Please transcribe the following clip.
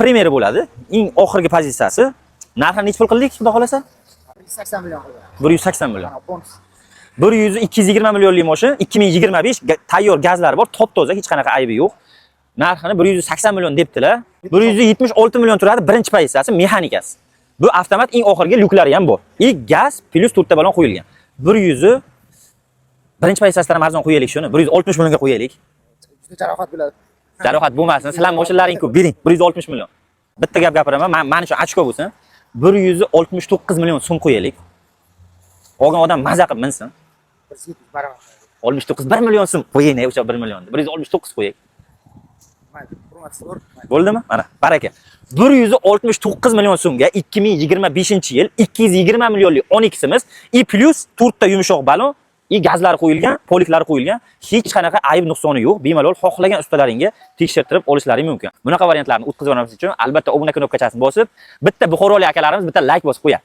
primeri bo'ladi. Eng oxirgi pozitsiyasi. Narxini necha pul qildik, xudo xolasa? 180 million qilgan. 180 million. Bonus. 220 millionlik mashina, 2025 tayyor gazlari bor, top-toza, hech qanaqa aybi yo'q. Narxini 180 million debdilar. 176 million turadi birinchi pozitsiyasi, mexanikasi. Bu avtomat eng oxirgi lyuklari ham bor. Gaz plus to'rtta balon qo'yilgan. 100 birinchi pozitsiyasidan ham arzon qo'yaylik shuni. 160 millionga qo'yaylik. Juda jarohat bo'ladi. Jarohat bo'lmasin. Sizlar mashinalaring ko'p, bering. 160 million. Bitta gap gapiraman, mana shu ochko bo'lsin. 169 million so'm qo'yaylik. Olgan odam maza qilib minsin. 69 1 million so'm qo'ying, o'sha 1 millionni. 169 qo'ying. Bo'ldimi? Mana, baraka. 169 million so'mga 2025-yil 220 millionlik 12simiz plus 4 ta yumshoq balon, gazlari qo'yilgan, poliklari qo'yilgan, hech qanaqa ayb nuqsoni yo'q. Bemalol xohlagan ustalaringga tekshirtirib olishlari mumkin. Bunaqa variantlarni o'tkazib olishimiz uchun albatta obuna knopkachasini bosib, bitta buxorolik akalarimiz bitta like bosib qo'yadi.